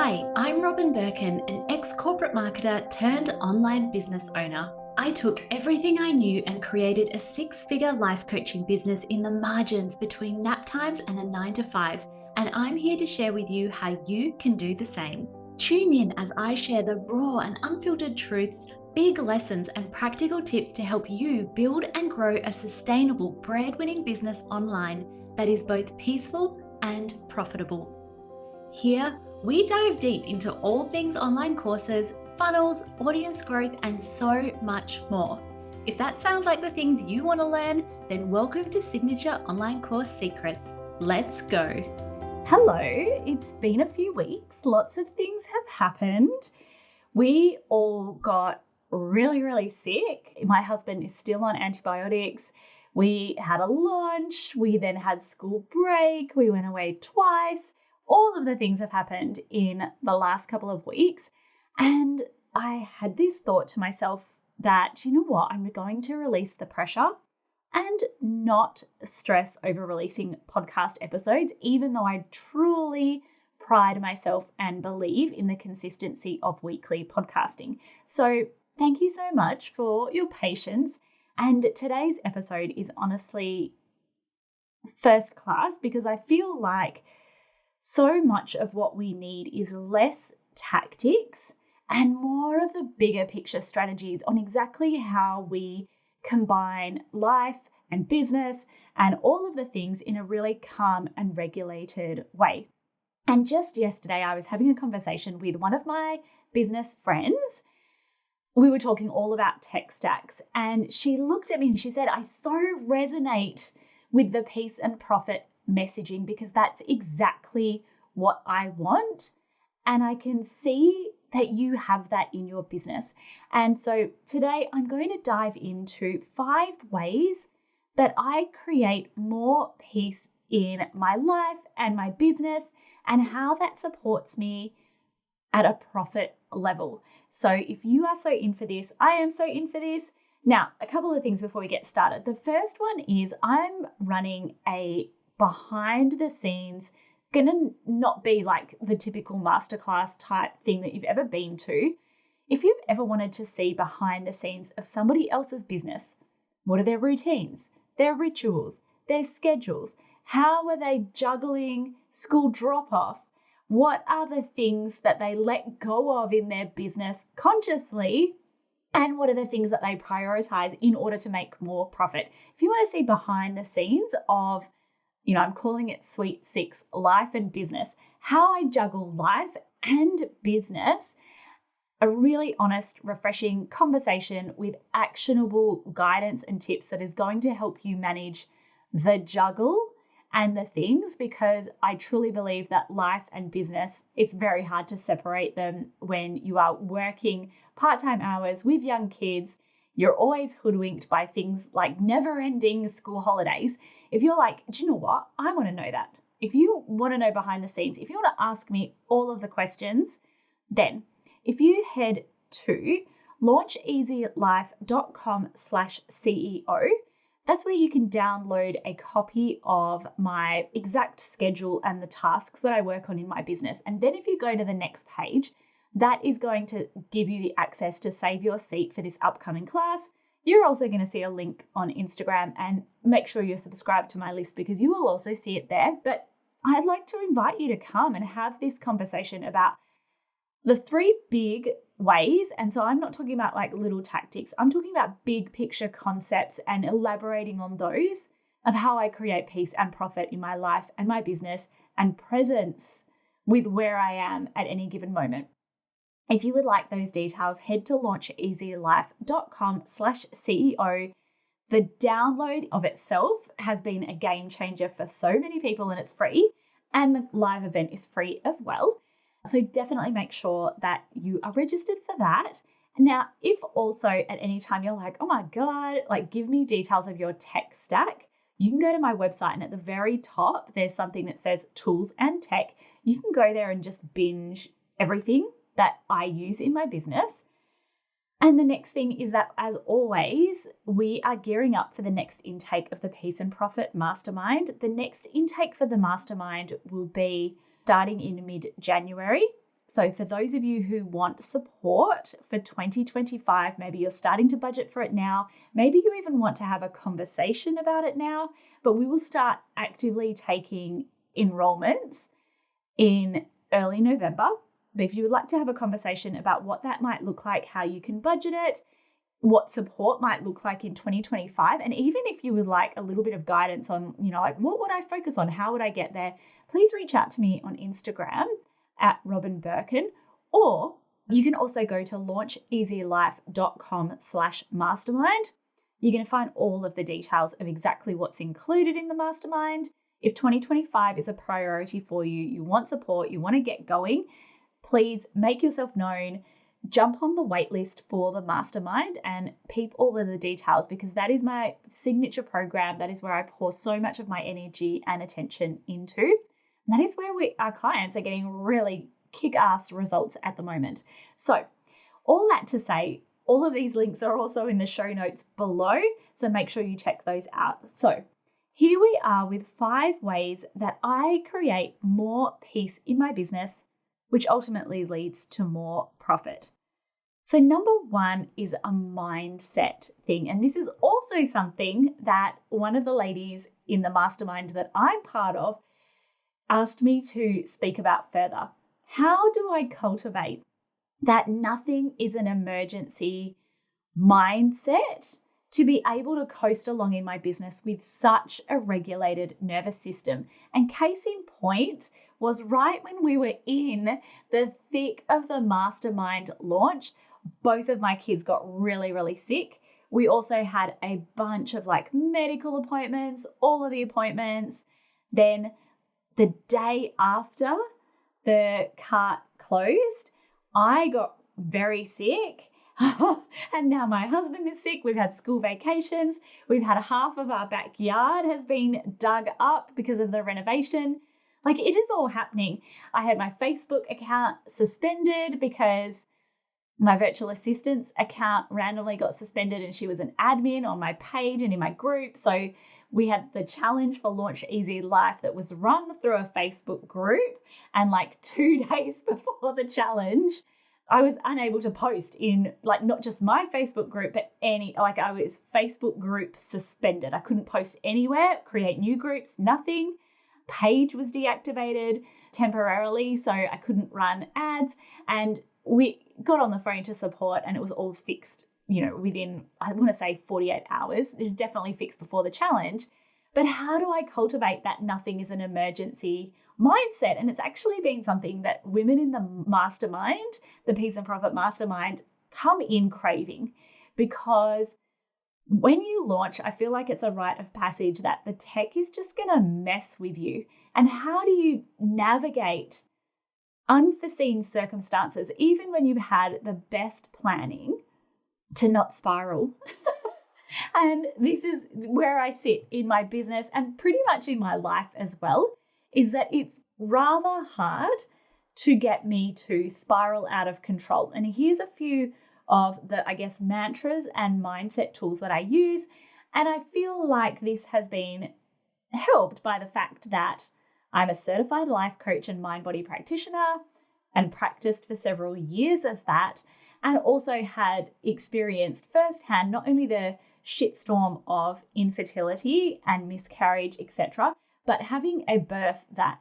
Hi, I'm Robin Birkin, an ex-corporate marketer turned online business owner. I took everything I knew and created a six-figure life coaching business in the margins between nap times and a 9 to 5, and I'm here to share with you how you can do the same. Tune in as I share the raw and unfiltered truths, big lessons, and practical tips to help you build and grow a sustainable bread-winning business online that is both peaceful and profitable. Here, we dive deep into all things online courses, funnels, audience growth, and so much more. If that sounds like the things you want to learn, then welcome to Signature Online Course Secrets. Let's go. Hello, it's been a few weeks. Lots of things have happened. We all got really sick. My husband is still on antibiotics. We had a launch. We then had school break. We went away twice. All of the things have happened in the last couple of weeks. And I had this thought to myself that, you know what, I'm going to release the pressure and not stress over releasing podcast episodes, even though I truly pride myself and believe in the consistency of weekly podcasting. So thank you so much for your patience. And today's episode is honestly first class because I feel like so much of what we need is less tactics and more of the bigger picture strategies on exactly how we combine life and business and all of the things in a really calm and regulated way. And just yesterday, I was having a conversation with one of my business friends. We were talking all about tech stacks, and she looked at me and she said, I so resonate with the peace and profit messaging because that's exactly what I want. And I can see that you have that in your business. And so today I'm going to dive into 5 ways that I create more peace in my life and my business and how that supports me at a profit level. So if you are so in for this, I am so in for this. Now, a couple of things before we get started. The first one is I'm running a behind the scenes, going to not be like the typical masterclass type thing that you've ever been to. If you've ever wanted to see behind the scenes of somebody else's business, what are their routines, their rituals, their schedules? How are they juggling school drop off? What are the things that they let go of in their business consciously? And what are the things that they prioritize in order to make more profit? If you want to see behind the scenes of, I'm calling it Sweet 6, life and business, how I juggle life and business, a really honest, refreshing conversation with actionable guidance and tips that is going to help you manage the juggle and the things, because I truly believe that life and business, it's very hard to separate them when you are working part-time hours with young kids. You're always hoodwinked by things like never-ending school holidays. If you're like, do you know what? I want to know that. If you want to know behind the scenes, if you want to ask me all of the questions, then if you head to launcheasylife.com/CEO, that's where you can download a copy of my exact schedule and the tasks that I work on in my business. And then if you go to the next page, that is going to give you the access to save your seat for this upcoming class. You're also going to see a link on Instagram, and make sure you're subscribed to my list because you will also see it there. But I'd like to invite you to come and have this conversation about the 3 big ways. And so I'm not talking about like little tactics. I'm talking about big picture concepts and elaborating on those of how I create peace and profit in my life and my business and presence with where I am at any given moment. If you would like those details, head to launcheasylife.com/CEO. The download of itself has been a game changer for so many people, and it's free. And the live event is free as well. So definitely make sure that you are registered for that. Now, if also at any time you're like, oh my God, like give me details of your tech stack, you can go to my website, and at the very top, there's something that says tools and tech. You can go there and just binge everything that I use in my business. And the next thing is that, as always, we are gearing up for the next intake of the Peace and Profit Mastermind. The next intake for the Mastermind will be starting in mid-January. So for those of you who want support for 2025, maybe you're starting to budget for it now, maybe you even want to have a conversation about it now, but we will start actively taking enrollments in early November. But if you would like to have a conversation about what that might look like, how you can budget it, what support might look like in 2025, and even if you would like a little bit of guidance on, like what would I focus on? How would I get there? Please reach out to me on Instagram at Robin Birkin, or you can also go to launcheasylife.com/mastermind. You're going to find all of the details of exactly what's included in the mastermind. If 2025 is a priority for you, you want support, you want to get going, please make yourself known. Jump on the wait list for the mastermind and peep all of the details, because that is my signature program. That is where I pour so much of my energy and attention into. And that is where our clients are getting really kick-ass results at the moment. So all that to say, all of these links are also in the show notes below, so make sure you check those out. So here we are with 5 ways that I create more peace in my business, which ultimately leads to more profit. So number 1 is a mindset thing. And this is also something that one of the ladies in the mastermind that I'm part of asked me to speak about further. How do I cultivate that nothing is an emergency mindset to be able to coast along in my business with such a regulated nervous system? And case in point was right when we were in the thick of the mastermind launch, both of my kids got really, really sick. We also had a bunch of medical appointments, all of the appointments. Then the day after the cart closed, I got very sick. And now my husband is sick. We've had school vacations. We've had half of our backyard has been dug up because of the renovation. It is all happening. I had my Facebook account suspended because my virtual assistant's account randomly got suspended and she was an admin on my page and in my group. So we had the challenge for Launch Easy Life that was run through a Facebook group. And 2 days before the challenge, I was unable to post in not just my Facebook group, but I was Facebook group suspended. I couldn't post anywhere, create new groups, nothing. Page was deactivated temporarily, so I couldn't run ads. And we got on the phone to support and it was all fixed, within, I want to say 48 hours. It was definitely fixed before the challenge. But how do I cultivate that nothing is an emergency mindset? And it's actually been something that women in the mastermind, the Peace and Profit Mastermind, come in craving, because when you launch, I feel like it's a rite of passage that the tech is just going to mess with you. And how do you navigate unforeseen circumstances, even when you've had the best planning, to not spiral? And this is where I sit in my business and pretty much in my life as well, is that it's rather hard to get me to spiral out of control. And here's a few of the, mantras and mindset tools that I use. And I feel like this has been helped by the fact that I'm a certified life coach and mind-body practitioner and practiced for several years as that, and also had experienced firsthand not only the shitstorm of infertility and miscarriage, etc., but having a birth that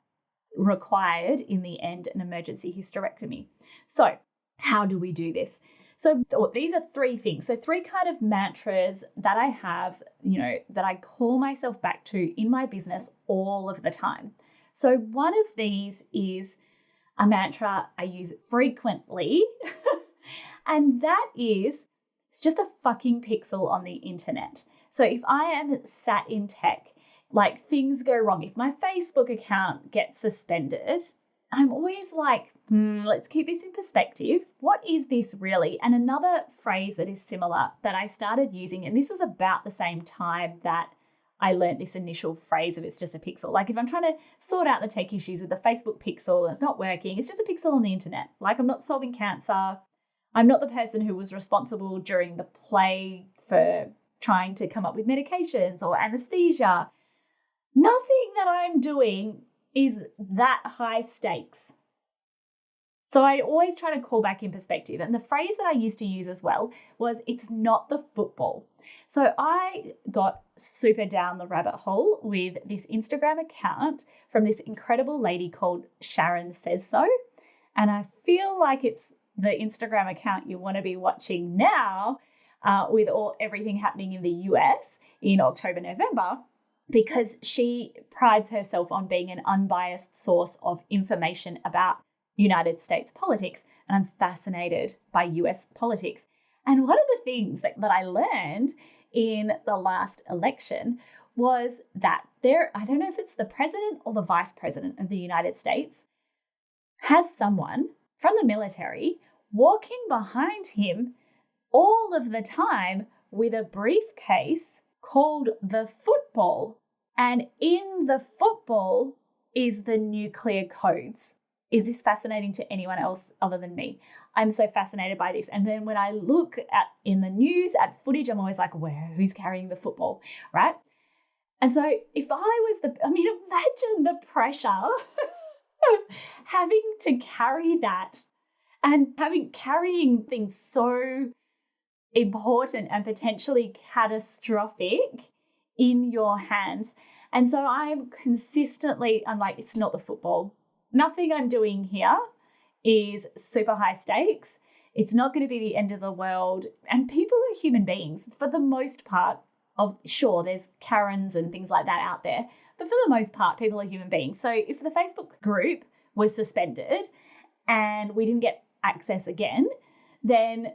required, in the end, an emergency hysterectomy. So how do we do this? So these are 3 things. So 3 kind of mantras that I have, that I call myself back to in my business all of the time. So one of these is a mantra I use frequently, and that is, it's just a fucking pixel on the internet. So if I am sat in tech, things go wrong, if my Facebook account gets suspended, I'm always let's keep this in perspective. What is this really? And another phrase that is similar that I started using, and this was about the same time that I learned this initial phrase of it's just a pixel. If I'm trying to sort out the tech issues with the Facebook pixel and it's not working, it's just a pixel on the internet. I'm not solving cancer. I'm not the person who was responsible during the plague for trying to come up with medications or anesthesia. Nothing that I'm doing is that high stakes. So I always try to call back in perspective. And the phrase that I used to use as well was, it's not the football. So I got super down the rabbit hole with this Instagram account from this incredible lady called Sharon Says So. And I feel like it's the Instagram account you want to be watching now, with everything happening in the US in October, November, because she prides herself on being an unbiased source of information about United States politics. And I'm fascinated by US politics. And one of the things that I learned in the last election was that I don't know if it's the president or the vice president of the United States, has someone from the military walking behind him all of the time with a briefcase called the football. And in the football is the nuclear codes. Is this fascinating to anyone else other than me? I'm so fascinated by this. And then when I look in the news at footage, I'm always like, who's carrying the football, right? And so if I was imagine the pressure of having to carry that and carrying things so important and potentially catastrophic in your hands. And so I'm like, it's not the football. Nothing I'm doing here is super high stakes. It's not going to be the end of the world. And people are human beings for the most part. Sure, there's Karens and things like that out there, but for the most part, people are human beings. So if the Facebook group was suspended and we didn't get access again, then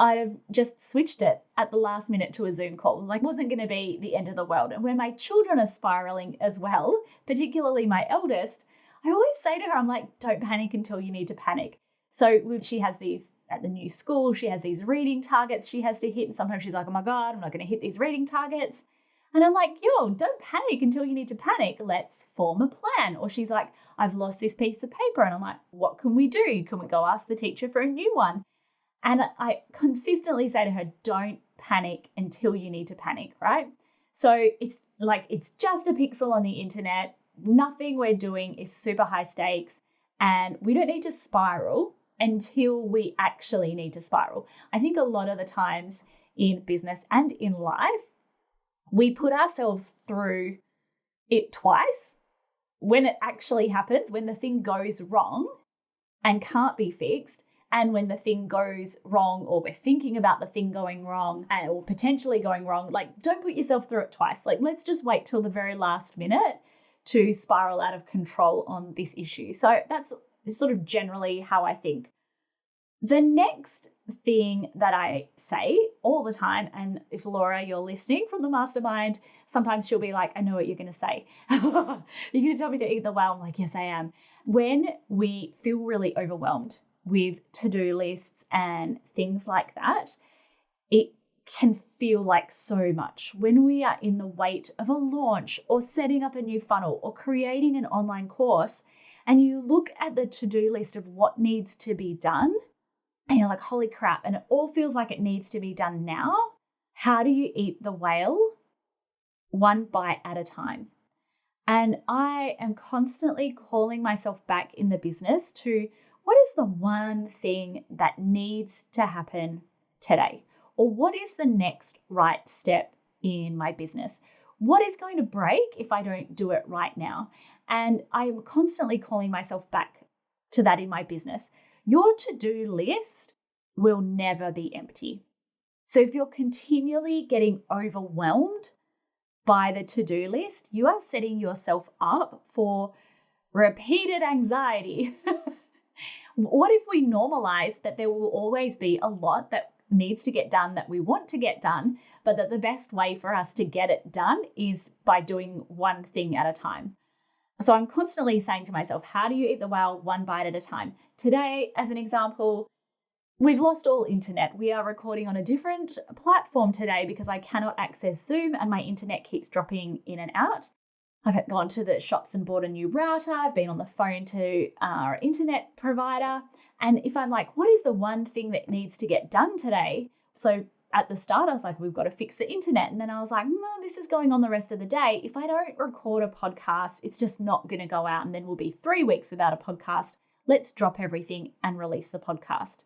I'd have just switched it at the last minute to a Zoom call. Like, it wasn't going to be the end of the world. And when my children are spiraling as well, particularly my eldest, I always say to her, I'm like, don't panic until you need to panic. So she has these, at the new school, she has these reading targets she has to hit. And sometimes she's like, oh my God, I'm not going to hit these reading targets. And I'm like, don't panic until you need to panic. Let's form a plan. Or she's like, I've lost this piece of paper. And I'm like, what can we do? Can we go ask the teacher for a new one? And I consistently say to her, don't panic until you need to panic, right? So it's just a pixel on the internet. Nothing we're doing is super high stakes, and we don't need to spiral until we actually need to spiral. I think a lot of the times in business and in life, we put ourselves through it twice. When it actually happens, when the thing goes wrong and can't be fixed, and when the thing goes wrong, or we're thinking about the thing going wrong or potentially going wrong, like, don't put yourself through it twice. Like, let's just wait till the very last minute to spiral out of control on this issue. So that's sort of generally how I think. The next thing that I say all the time, and if Laura, you're listening from the mastermind, sometimes she'll be like, I know what you're going to say. You're going to tell me to eat the whale. I'm like, yes, I am. When we feel really overwhelmed with to-do lists and things like that, it can feel like so much. When we are in the weight of a launch or setting up a new funnel or creating an online course, and you look at the to-do list of what needs to be done, and you're like, holy crap, and it all feels like it needs to be done now. How do you eat the whale? One bite at a time. And I am constantly calling myself back in the business to, what is the one thing that needs to happen today? Or what is the next right step in my business? What is going to break if I don't do it right now? And I'm constantly calling myself back to that in my business. Your to-do list will never be empty. So if you're continually getting overwhelmed by the to-do list, you are setting yourself up for repeated anxiety. What if we normalize that there will always be a lot that needs to get done that we want to get done, but that the best way for us to get it done is by doing one thing at a time? So I'm constantly saying to myself, how do you eat the whale one bite at a time? Today, as an example, we've lost all internet. We are recording on a different platform today because I cannot access Zoom and my internet keeps dropping in and out. I've gone to the shops and bought a new router. I've been on the phone to our internet provider. And if I'm like, what is the one thing that needs to get done today? So at the start, I was like, we've got to fix the internet. And then I was like, no, this is going on the rest of the day. If I don't record a podcast, it's just not going to go out. And then we'll be 3 weeks without a podcast. let's drop everything and release the podcast.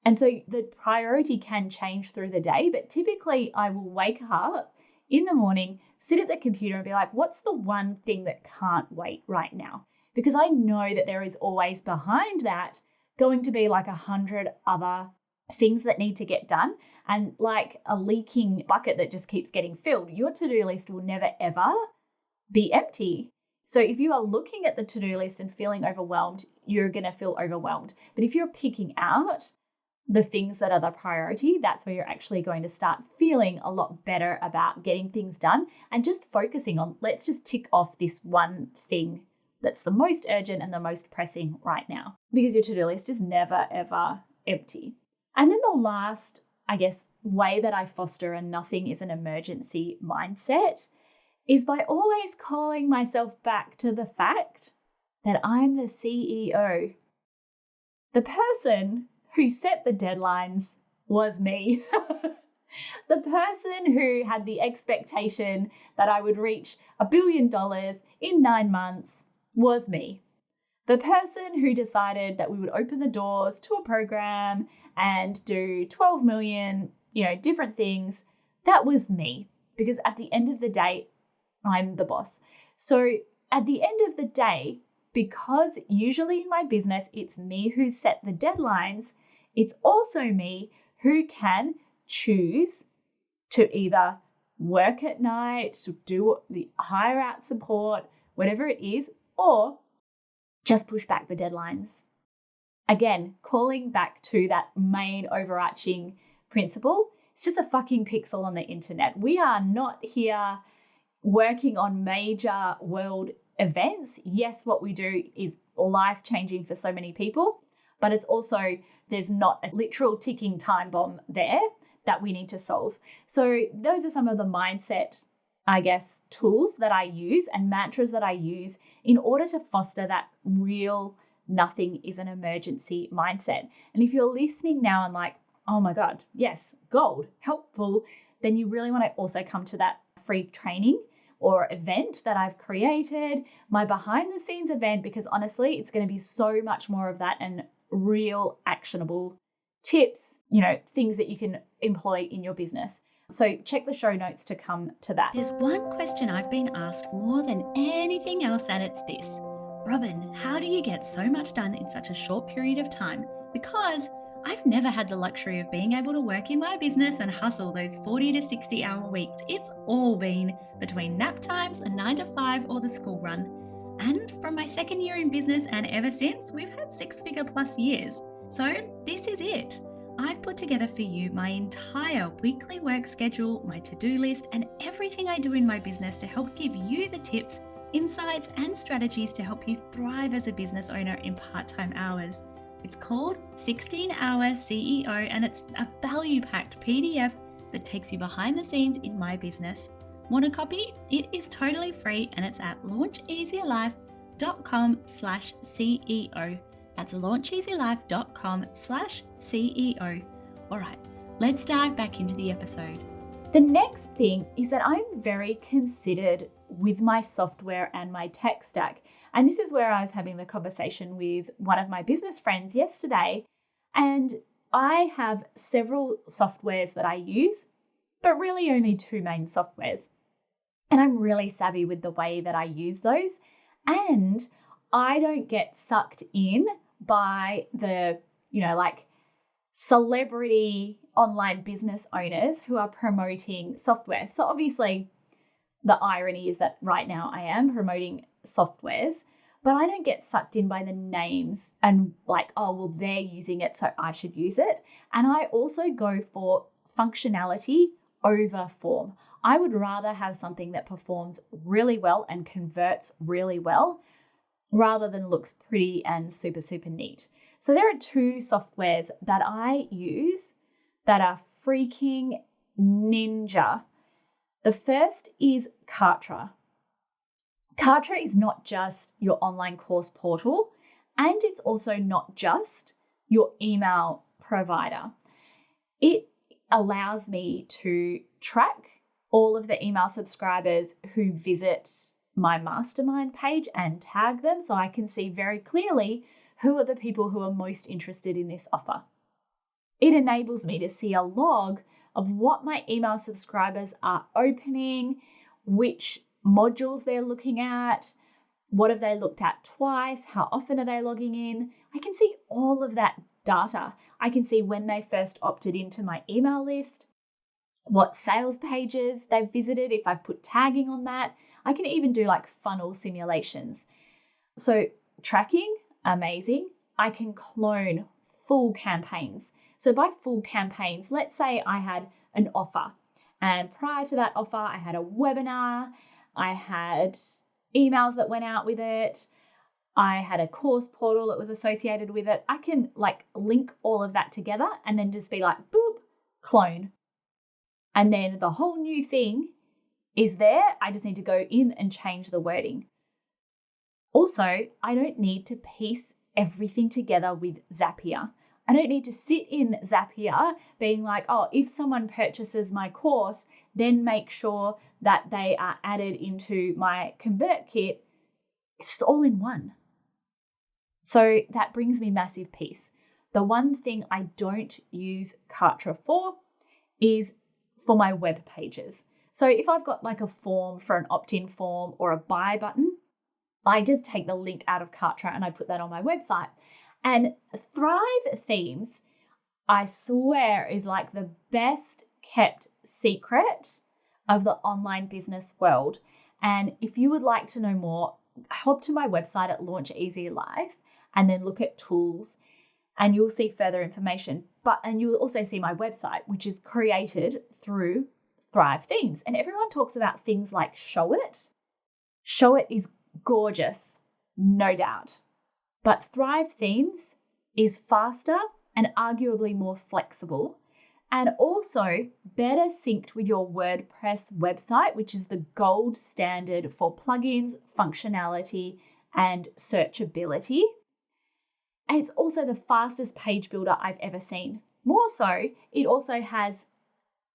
And so the priority can change through the day, but typically I will wake up in the morning, sit at the computer and be like, what's the one thing that can't wait right now? Because I know that there is always behind that going to be like 100 other things that need to get done, and like a leaking bucket that just keeps getting filled. Your to-do list will never ever be empty. So if you are looking at the to-do list and feeling overwhelmed, you're going to feel overwhelmed. But if you're picking out the things that are the priority, that's where you're actually going to start feeling a lot better about getting things done and just focusing on, let's just tick off this one thing that's the most urgent and the most pressing right now, because your to-do list is never, ever empty. And then the last, I guess, way that I foster a nothing is an emergency mindset is by always calling myself back to the fact that I'm the CEO. The person who set the deadlines was me. The person who had the expectation that I would reach $1 billion in 9 months was me. The person who decided that we would open the doors to a program and do 12 million, different things, that was me. Because at the end of the day, I'm the boss. So at the end of the day, because usually in my business, it's me who set the deadlines, it's also me who can choose to either work at night, to hire out support, whatever it is, or just push back the deadlines. Again, calling back to that main overarching principle, it's just a fucking pixel on the internet. We are not here working on major world events. Yes, what we do is life-changing for so many people, but it's also, there's not a literal ticking time bomb there that we need to solve. So those are some of the mindset, I guess, tools that I use and mantras that I use in order to foster that real nothing is an emergency mindset. And if you're listening now and like, oh my God, yes, gold, helpful, then you really want to also come to that free training or event that I've created, my behind the scenes event, because honestly, it's going to be so much more of that and real actionable tips, things that you can employ in your business. So check the show notes to come to that. There's one question I've been asked more than anything else, and it's this. Robin, how do you get so much done in such a short period of time? Because I've never had the luxury of being able to work in my business and hustle those 40 to 60 hour weeks. It's all been between nap times, a 9 to 5 or the school run. And from my second year in business and ever since, we've had 6-figure plus years. So this is it. I've put together for you my entire weekly work schedule, my to-do list, and everything I do in my business to help give you the tips, insights, and strategies to help you thrive as a business owner in part-time hours. It's called 16-Hour CEO, and it's a value-packed PDF that takes you behind the scenes in my business. Want a copy? It is totally free, and it's at launcheasylife.com/CEO. That's launcheasylife.com/CEO. All right, let's dive back into the episode. The next thing is that I'm very considered with my software and my tech stack. And this is where I was having the conversation with one of my business friends yesterday. And I have several softwares that I use, but really only 2 main softwares. And I'm really savvy with the way that I use those. And I don't get sucked in by the, celebrity online business owners who are promoting software. So obviously the irony is that right now I am promoting softwares, but I don't get sucked in by the names and like, oh, well, they're using it, so I should use it. And I also go for functionality over form. I would rather have something that performs really well and converts really well rather than looks pretty and super, super neat. So there are 2 softwares that I use that are freaking ninja. The first is Kartra. Kartra is not just your online course portal, and it's also not just your email provider. It allows me to track all of the email subscribers who visit my mastermind page and tag them, so I can see very clearly who are the people who are most interested in this offer. It enables me to see a log of what my email subscribers are opening, which modules they're looking at, what have they looked at twice, how often are they logging in. I can see all of that data. I can see when they first opted into my email list, what sales pages they've visited, if I've put tagging on that. I can even do like funnel simulations. So tracking, amazing. I can clone full campaigns. So by full campaigns, let's say I had an offer, and prior to that offer, I had a webinar, I had emails that went out with it, I had a course portal that was associated with it. I can like link all of that together and then just be like, boop, clone. And then the whole new thing is there. I just need to go in and change the wording. Also, I don't need to piece everything together with Zapier. I don't need to sit in Zapier being like, oh, if someone purchases my course, then make sure that they are added into my ConvertKit. It's just all in one. So that brings me massive peace. The one thing I don't use Kartra for is for my web pages. So if I've got like a form for an opt-in form or a buy button, I just take the link out of Kartra and I put that on my website. And Thrive Themes, I swear, is like the best kept secret of the online business world. And if you would like to know more, hop to my website at Launch Easier Life and then look at tools and you'll see further information. And you'll also see my website, which is created through Thrive Themes. And everyone talks about things like Show It. Show It is gorgeous, no doubt. But Thrive Themes is faster and arguably more flexible and also better synced with your WordPress website, which is the gold standard for plugins, functionality, and searchability. And it's also the fastest page builder I've ever seen. More so, it also has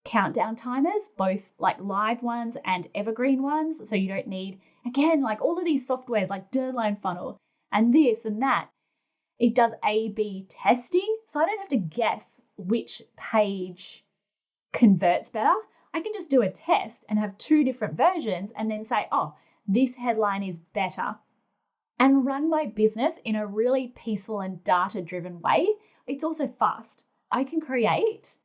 countdown timers, both like live ones and evergreen ones. So you don't need, again, like all of these softwares like Deadline Funnel and this and that. It does A/B testing. So I don't have to guess which page converts better. I can just do a test and have two different versions and then say, oh, this headline is better, and run my business in a really peaceful and data-driven way. It's also fast. I can create,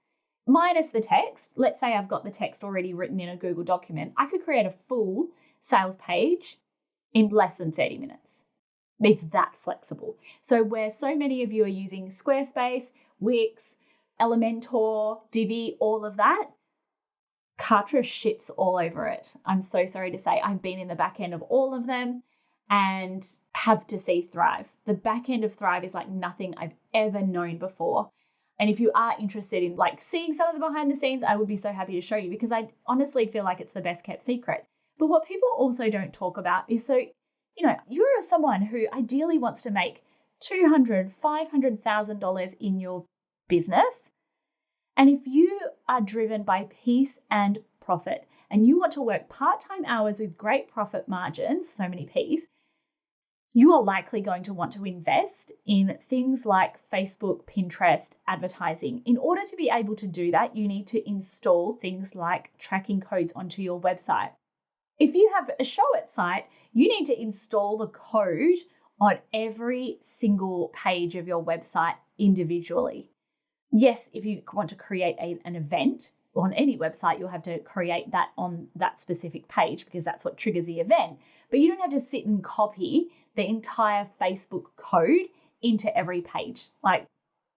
minus the text, let's say I've got the text already written in a Google document, I could create a full sales page in less than 30 minutes. It's that flexible. So where so many of you are using Squarespace, Wix, Elementor, Divi, all of that, Kartra shits all over it. I'm so sorry to say. I've been in the back end of all of them and have to see Thrive. The back end of Thrive is like nothing I've ever known before. And if you are interested in like seeing some of the behind the scenes, I would be so happy to show you because I honestly feel like it's the best kept secret. But what people also don't talk about is, so, you're someone who ideally wants to make $200,000, $500,000 in your business. And if you are driven by peace and profit and you want to work part-time hours with great profit margins, so many P's, you are likely going to want to invest in things like Facebook, Pinterest, advertising. In order to be able to do that, you need to install things like tracking codes onto your website. If you have a Show It site, you need to install the code on every single page of your website individually. Yes, if you want to create an event on any website, you'll have to create that on that specific page because that's what triggers the event. But you don't have to sit and copy the entire Facebook code into every page. Like,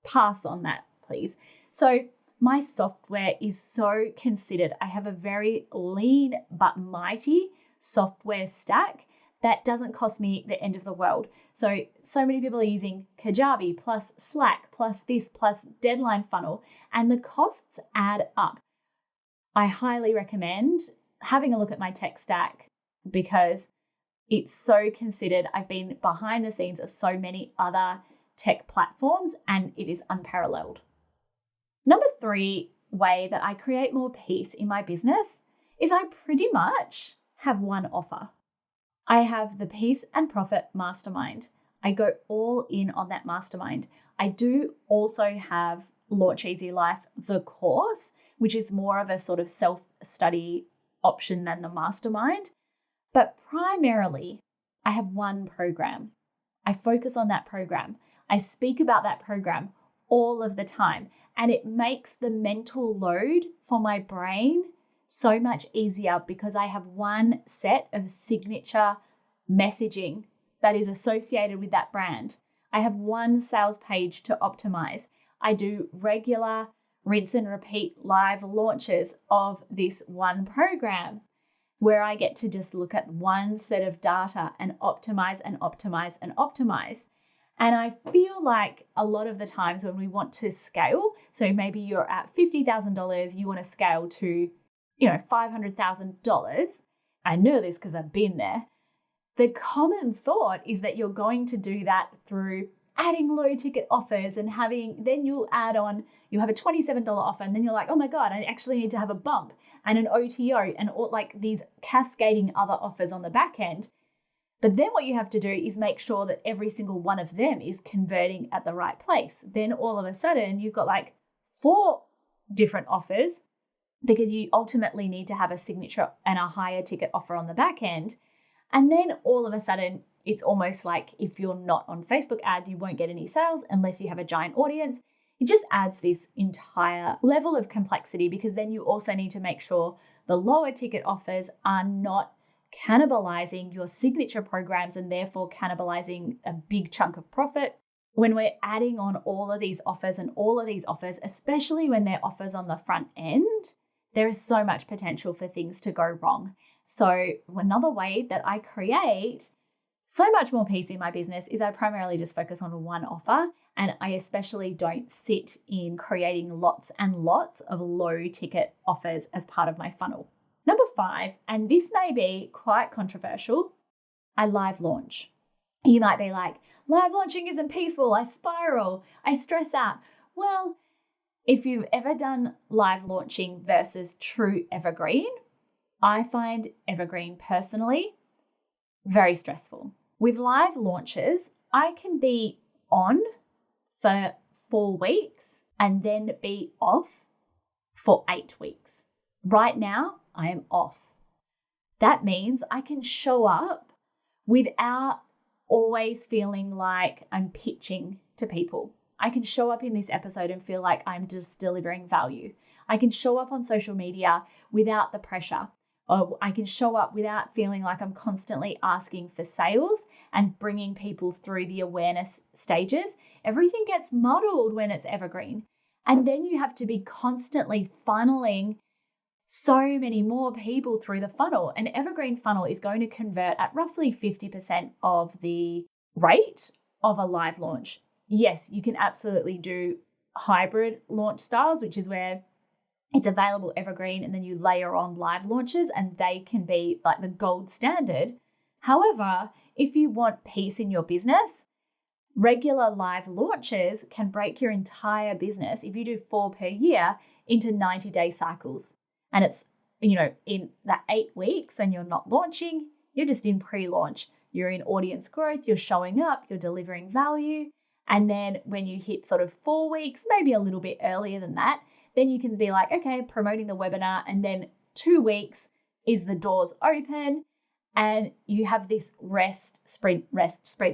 pass on that, please. So my software is so considered. I have a very lean but mighty software stack that doesn't cost me the end of the world. So many people are using Kajabi plus Slack plus this plus Deadline Funnel, and the costs add up. I highly recommend having a look at my tech stack because it's so considered. I've been behind the scenes of so many other tech platforms and it is unparalleled. Number 3 way that I create more peace in my business is I pretty much have one offer. I have the Peace and Profit Mastermind. I go all in on that mastermind. I do also have Launch Easy Life, the course, which is more of a sort of self-study option than the mastermind. But primarily, I have one program. I focus on that program. I speak about that program all of the time, and it makes the mental load for my brain so much easier because I have one set of signature messaging that is associated with that brand. I have one sales page to optimize. I do regular rinse and repeat live launches of this one program where I get to just look at one set of data and optimize and optimize and optimize. And I feel like a lot of the times when we want to scale, so maybe you're at $50,000, you want to scale to, $500,000. I know this because I've been there. The common thought is that you're going to do that through adding low ticket offers and then you'll have a $27 offer and then you're like, oh my God, I actually need to have a bump and an OTO and all like these cascading other offers on the back end. But then what you have to do is make sure that every single one of them is converting at the right place. Then all of a sudden you've got like 4 different offers because you ultimately need to have a signature and a higher ticket offer on the back end. And then all of a sudden, it's almost like if you're not on Facebook ads, you won't get any sales unless you have a giant audience. It just adds this entire level of complexity because then you also need to make sure the lower ticket offers are not cannibalizing your signature programs and therefore cannibalizing a big chunk of profit. When we're adding on all of these offers, especially when they're offers on the front end, there is so much potential for things to go wrong. So another way that I create so much more peace in my business is I primarily just focus on one offer, and I especially don't sit in creating lots and lots of low ticket offers as part of my funnel. Number 5, and this may be quite controversial, I live launch. You might be like, live launching isn't peaceful, I spiral, I stress out. Well, if you've ever done live launching versus true evergreen, I find evergreen personally very stressful. With live launches, I can be on for 4 weeks and then be off for 8 weeks. Right now, I am off. That means I can show up without always feeling like I'm pitching to people. I can show up in this episode and feel like I'm just delivering value. I can show up on social media without the pressure. Or I can show up without feeling like I'm constantly asking for sales and bringing people through the awareness stages. Everything gets muddled when it's evergreen. And then you have to be constantly funneling so many more people through the funnel. An evergreen funnel is going to convert at roughly 50% of the rate of a live launch. Yes, you can absolutely do hybrid launch styles, which is where it's available evergreen and then you layer on live launches and they can be like the gold standard. However, if you want peace in your business, regular live launches can break your entire business, if you do 4 per year, into 90-day cycles. And it's, in that 8 weeks and you're not launching, you're just in pre-launch. You're in audience growth, you're showing up, you're delivering value. And then when you hit sort of 4 weeks, maybe a little bit earlier than that, then you can be like, okay, promoting the webinar. And then 2 weeks is the doors open and you have this rest, sprint.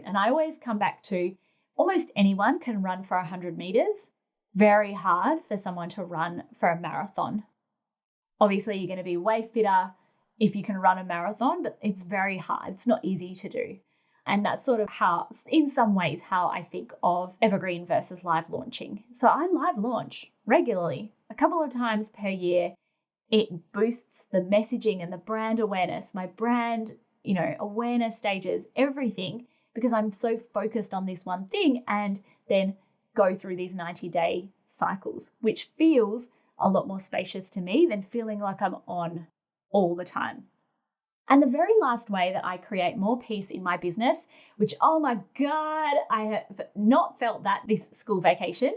And I always come back to almost anyone can run for 100 meters. Very hard for someone to run for a marathon. Obviously, you're going to be way fitter if you can run a marathon, but it's very hard. It's not easy to do. And that's sort of how, in some ways, how I think of evergreen versus live launching. So I live launch regularly, a couple of times per year. It boosts the messaging and the brand awareness, my brand, awareness stages, everything, because I'm so focused on this one thing and then go through these 90-day cycles, which feels a lot more spacious to me than feeling like I'm on all the time. And the very last way that I create more peace in my business, which, oh my God, I have not felt that this school vacation,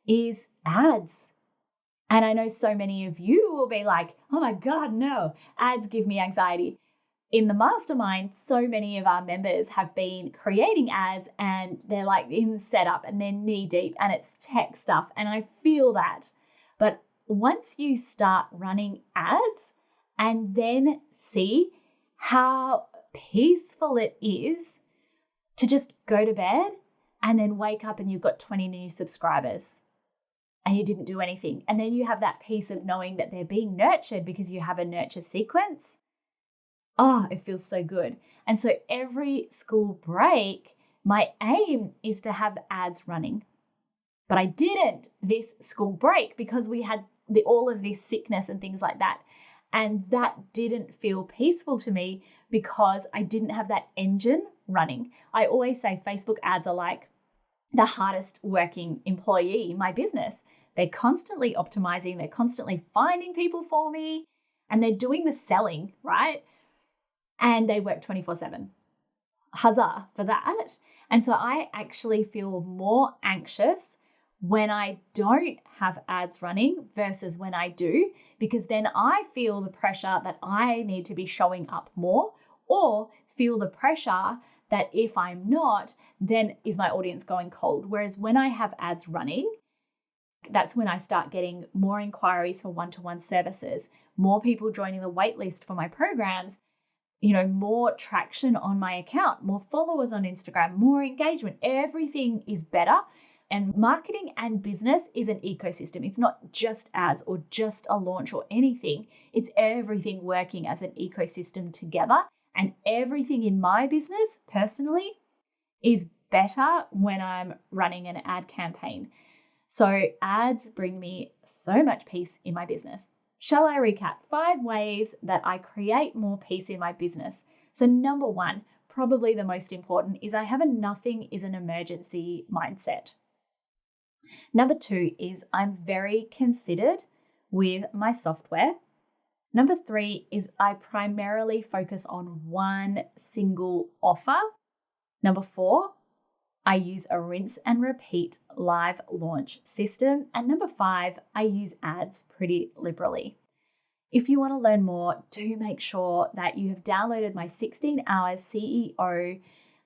is ads. And I know so many of you will be like, oh my God, no, ads give me anxiety. In the mastermind, so many of our members have been creating ads and they're like in setup and they're knee deep and it's tech stuff. And I feel that. But once you start running ads and then see how peaceful it is to just go to bed and then wake up and you've got 20 new subscribers and you didn't do anything. And then you have that peace of knowing that they're being nurtured because you have a nurture sequence. Oh, it feels so good. And so every school break, my aim is to have ads running. But I didn't this school break because we had all of this sickness and things like that. And that didn't feel peaceful to me because I didn't have that engine running. I always say Facebook ads are like the hardest working employee in my business. They're constantly optimizing, they're constantly finding people for me, and they're doing the selling, right? And they work 24/7. Huzzah for that. And so I actually feel more anxious when I don't have ads running versus when I do, because then I feel the pressure that I need to be showing up more, or feel the pressure that if I'm not, then is my audience going cold? Whereas when I have ads running, that's when I start getting more inquiries for one-to-one services, more people joining the waitlist for my programs, more traction on my account, more followers on Instagram, more engagement. Everything is better. And marketing and business is an ecosystem. It's not just ads or just a launch or anything. It's everything working as an ecosystem together. And everything in my business personally is better when I'm running an ad campaign. So ads bring me so much peace in my business. Shall I recap 5 ways that I create more peace in my business? So number 1, probably the most important, is I have a nothing is an emergency mindset. Number 2 is I'm very considered with my software. Number 3 is I primarily focus on one single offer. Number 4, I use a rinse and repeat live launch system. And number 5, I use ads pretty liberally. If you want to learn more, do make sure that you have downloaded my 16 hours CEO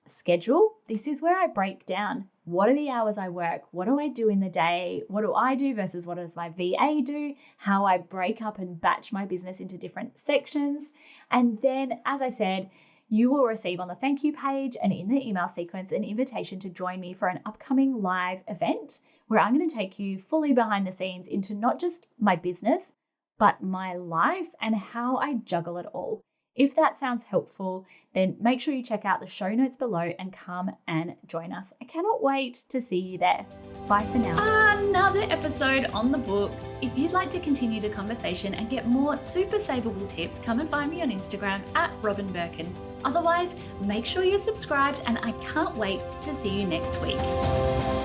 schedule. This is where I break down what are the hours I work, what do I do in the day, what do I do versus what does my VA do, how I break up and batch my business into different sections. And then, as I said, you will receive on the thank you page and in the email sequence an invitation to join me for an upcoming live event where I'm going to take you fully behind the scenes into not just my business, but my life and how I juggle it all. If that sounds helpful, then make sure you check out the show notes below and come and join us. I cannot wait to see you there. Bye for now. Another episode on the books. If you'd like to continue the conversation and get more super savable tips, come and find me on Instagram at Robin Birkin. Otherwise, make sure you're subscribed and I can't wait to see you next week.